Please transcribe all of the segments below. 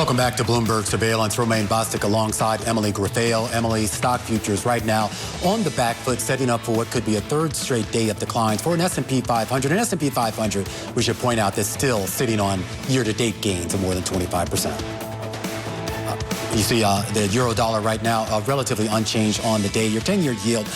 Welcome back to Bloomberg Surveillance. Romaine Bostic alongside Emily Grafale. Emily, stock futures right now on the back foot, setting up for what could be a third straight day of declines for an S&P 500. An S&P 500, we should point out, that's still sitting on year-to-date gains of more than 25%. You see the euro dollar right now relatively unchanged on the day. Your 10-year yield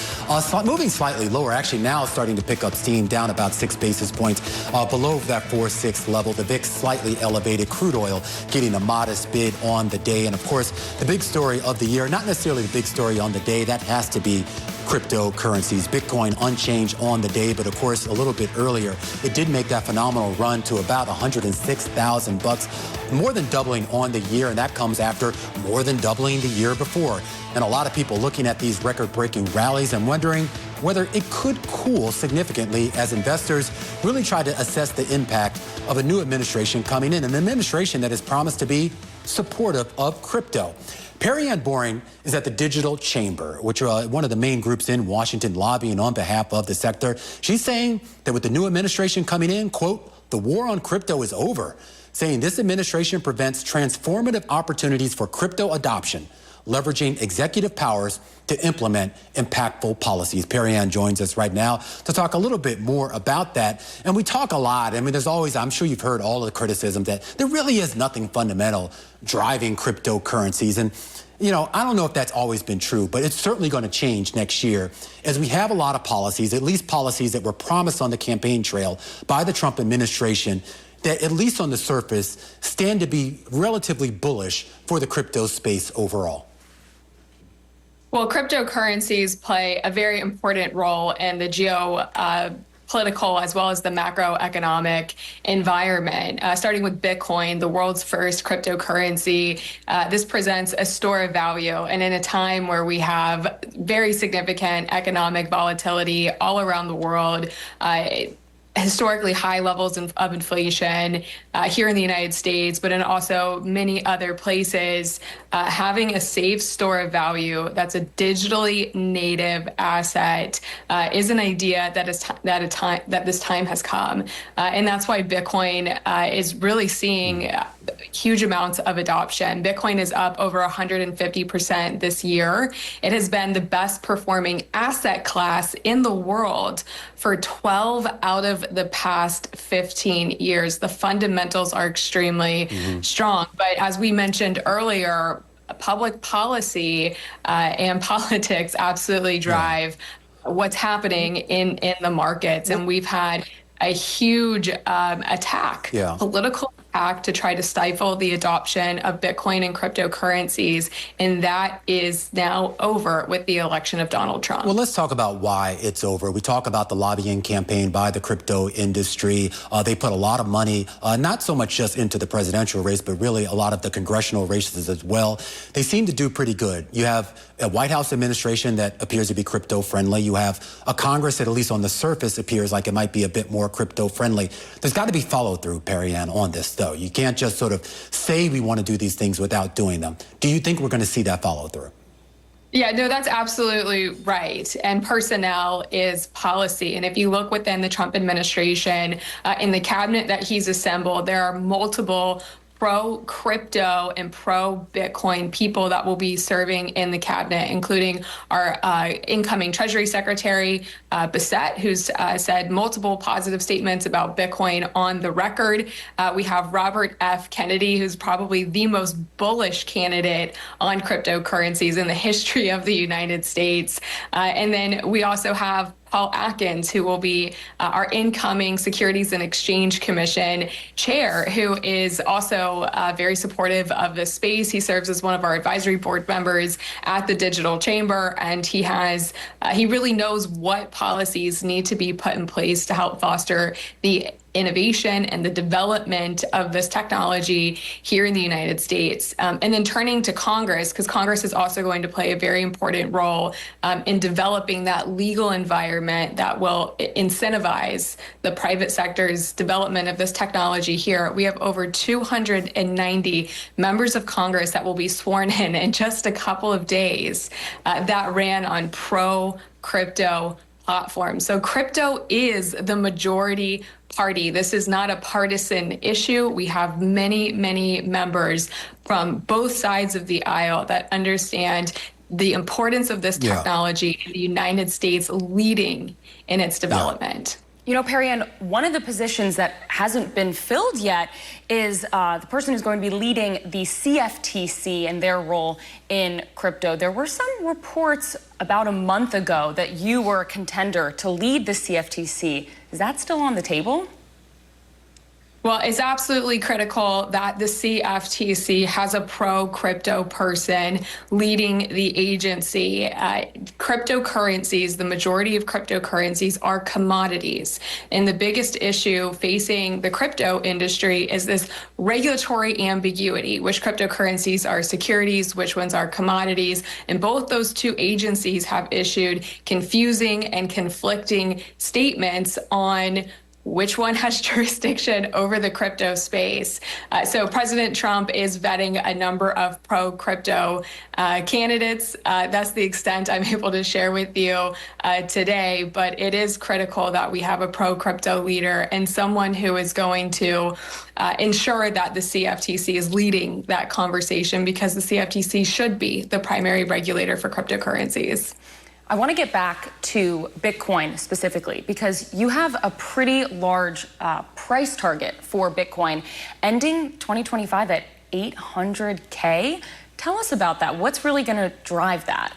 moving slightly lower, actually now starting to pick up steam, down about 6 basis points below that 4.6 level. The VIX slightly elevated. Crude oil getting a modest bid on the day. And of course, the big story of the year, not necessarily the big story on the day, that has to be cryptocurrencies. Bitcoin unchanged on the day, but of course, a little bit earlier, it did make that phenomenal run to about $106,000, more than doubling on the year, and that comes after more than doubling the year before. And a lot of people looking at these record-breaking rallies and wondering whether it could cool significantly as investors really try to assess the impact of a new administration coming in, an administration that is promised to be supportive of crypto. Perianne Boring is at the Digital Chamber, which are one of the main groups in Washington lobbying on behalf of the sector. She's saying that with the new administration coming in, quote, the war on crypto is over, saying this administration prevents transformative opportunities for crypto adoption, leveraging executive powers to implement impactful policies. Perianne joins us right now to talk a little bit more about that. And we talk a lot. I mean, there's always, I'm sure you've heard all of the criticism that there really is nothing fundamental driving cryptocurrencies. And, you know, I don't know if that's always been true, but it's certainly going to change next year as we have a lot of policies, at least policies that were promised on the campaign trail by the Trump administration, that at least on the surface stand to be relatively bullish for the crypto space overall. Well, cryptocurrencies play a very important role in the geopolitical as well as the macroeconomic environment. Starting with Bitcoin, the world's first cryptocurrency, this presents a store of value. And in a time where we have very significant economic volatility all around the world, historically high levels of inflation here in the United States, but in also many other places, having a safe store of value that's a digitally native asset is an idea that this time has come, and that's why Bitcoin is really seeing huge amounts of adoption. Bitcoin is up over 150% this year. It has been the best performing asset class in the world for 12 out of the past 15 years. The fundamentals are extremely strong. But as we mentioned earlier, public policy and politics absolutely drive what's happening in the markets. And we've had a huge political attack to try to stifle the adoption of Bitcoin and cryptocurrencies, and that is now over with the election of Donald Trump. Well, let's talk about why it's over. We talk about the lobbying campaign by the crypto industry. They put a lot of money, not so much just into the presidential race, but really a lot of the congressional races as well. They seem to do pretty good. You have a White House administration that appears to be crypto friendly. You have a Congress that, at least on the surface, appears like it might be a bit more crypto friendly. There's got to be follow through, Perianne, on this, though. You can't just sort of say we want to do these things without doing them. Do you think we're going to see that follow through? Yeah, no, that's absolutely right. And personnel is policy. And if you look within the Trump administration, in the cabinet that he's assembled, there are multiple pro-crypto and pro-Bitcoin people that will be serving in the cabinet, including our incoming Treasury Secretary, Bassett, who's said multiple positive statements about Bitcoin on the record. We have Robert F. Kennedy, who's probably the most bullish candidate on cryptocurrencies in the history of the United States. And then we also have Paul Atkins, who will be our incoming Securities and Exchange Commission chair, who is also very supportive of this space. He serves as one of our advisory board members at the Digital Chamber, and he really knows what policies need to be put in place to help foster the innovation and the development of this technology here in the United States. And then turning to Congress, because Congress is also going to play a very important role in developing that legal environment that will incentivize the private sector's development of this technology here. We have over 290 members of Congress that will be sworn in just a couple of days that ran on pro-crypto platform. So crypto is the majority party. This is not a partisan issue. We have many, many members from both sides of the aisle that understand the importance of this technology in the United States leading in its development. You know, Perianne, one of the positions that hasn't been filled yet is the person who's going to be leading the CFTC and their role in crypto. There were some reports about a month ago that you were a contender to lead the CFTC. Is that still on the table? Well, it's absolutely critical that the CFTC has a pro-crypto person leading the agency. Cryptocurrencies, the majority of cryptocurrencies are commodities. And the biggest issue facing the crypto industry is this regulatory ambiguity, which cryptocurrencies are securities, which ones are commodities. And both those two agencies have issued confusing and conflicting statements on which one has jurisdiction over the crypto space. So President Trump is vetting a number of pro-crypto candidates. That's the extent I'm able to share with you today, but it is critical that we have a pro-crypto leader and someone who is going to ensure that the CFTC is leading that conversation, because the CFTC should be the primary regulator for cryptocurrencies. I want to get back to Bitcoin specifically, because you have a pretty large price target for Bitcoin ending 2025 at 800K. Tell us about that. What's really going to drive that?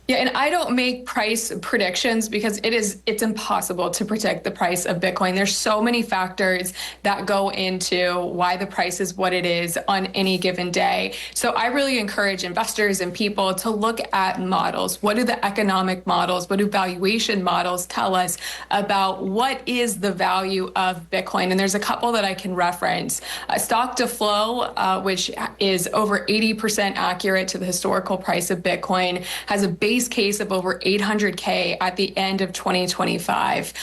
Yeah, and I don't make price predictions because it's impossible to predict the price of Bitcoin. There's so many factors that go into why the price is what it is on any given day. So I really encourage investors and people to look at models. What do the economic models, what do valuation models tell us about what is the value of Bitcoin? And there's a couple that I can reference. Stock to flow, which is over 80% accurate to the historical price of Bitcoin, has a base case of over 800K at the end of 2025.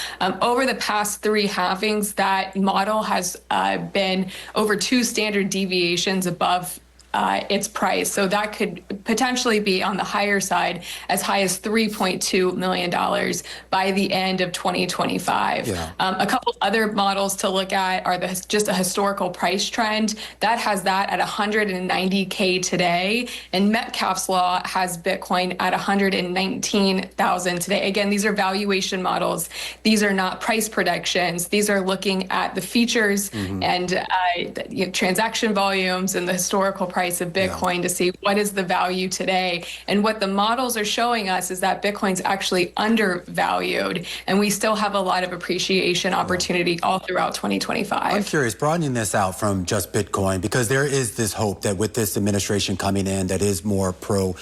Over the past three halvings, that model has been over 2 standard deviations above its price. So that could potentially be on the higher side, as high as $3.2 million by the end of 2025. Yeah. A couple other models to look at are just a historical price trend. That has that at 190K today. And Metcalfe's Law has Bitcoin at 119,000 today. Again, these are valuation models. These are not price predictions. These are looking at the features and transaction volumes and the historical price of Bitcoin to see what is the value today. And what the models are showing us is that Bitcoin's actually undervalued, and we still have a lot of appreciation opportunity all throughout 2025. I'm curious, broadening this out from just Bitcoin, because there is this hope that with this administration coming in that is more pro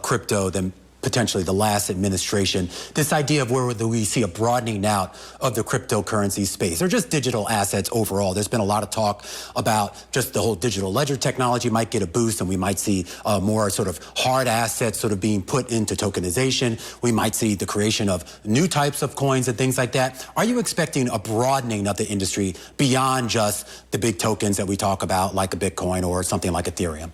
crypto than potentially the last administration, this idea of where we see a broadening out of the cryptocurrency space, or just digital assets overall. There's been a lot of talk about just the whole digital ledger technology might get a boost, and we might see more sort of hard assets sort of being put into tokenization. We might see the creation of new types of coins and things like that. Are you expecting a broadening of the industry beyond just the big tokens that we talk about, like a Bitcoin or something like Ethereum?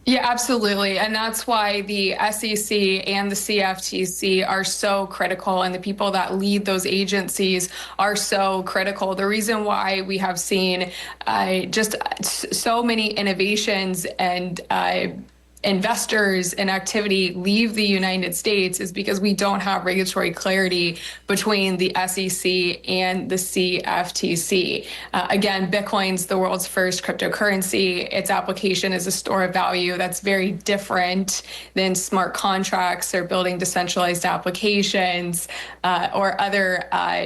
Yeah, absolutely. And that's why the SEC and the CFTC are so critical, and the people that lead those agencies are so critical. The reason why we have seen just so many innovations and investors and activity leave the United States is because we don't have regulatory clarity between the SEC and the CFTC. Again, Bitcoin's the world's first cryptocurrency. Its application is a store of value that's very different than smart contracts or building decentralized applications or other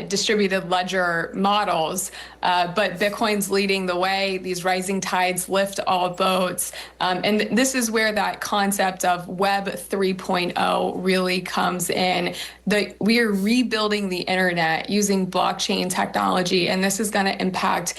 distributed ledger models. But Bitcoin's leading the way. These rising tides lift all boats. And this is where that concept of Web 3.0 really comes in. We are rebuilding the internet using blockchain technology, and this is going to impact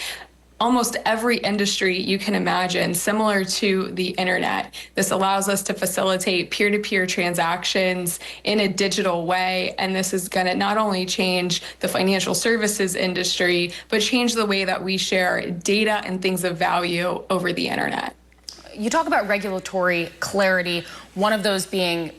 almost every industry you can imagine, similar to the internet. This allows us to facilitate peer-to-peer transactions in a digital way, and this is going to not only change the financial services industry, but change the way that we share data and things of value over the internet. You talk about regulatory clarity, one of those being,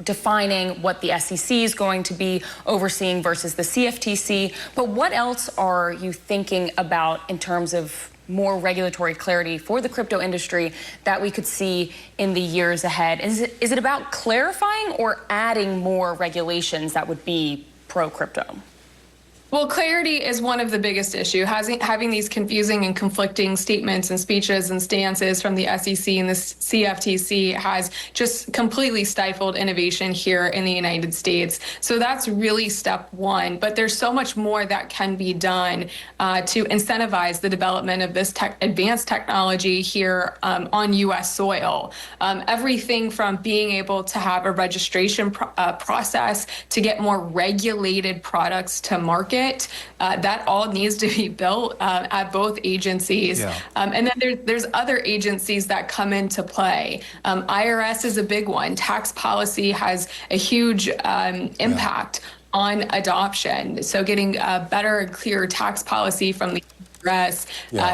defining what the SEC is going to be overseeing versus the CFTC. But what else are you thinking about in terms of more regulatory clarity for the crypto industry that we could see in the years ahead? Is it about clarifying or adding more regulations that would be pro-crypto? Well, clarity is one of the biggest issues. Having these confusing and conflicting statements and speeches and stances from the SEC and the CFTC has just completely stifled innovation here in the United States. So that's really step one. But there's so much more that can be done to incentivize the development of this advanced technology here on U.S. soil. Everything from being able to have a registration process to get more regulated products to market. That all needs to be built at both agencies. Yeah. And then there's other agencies that come into play. IRS is a big one. Tax policy has a huge impact on adoption. So getting better and clearer tax policy from the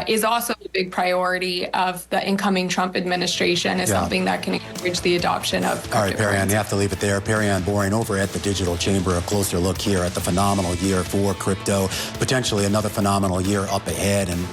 is also a big priority of the incoming Trump administration, is something that can encourage the adoption of cryptocurrency. All right, Perianne, you have to leave it there. Perianne Boring over at the Digital Chamber, a closer look here at the phenomenal year for crypto, potentially another phenomenal year up ahead. And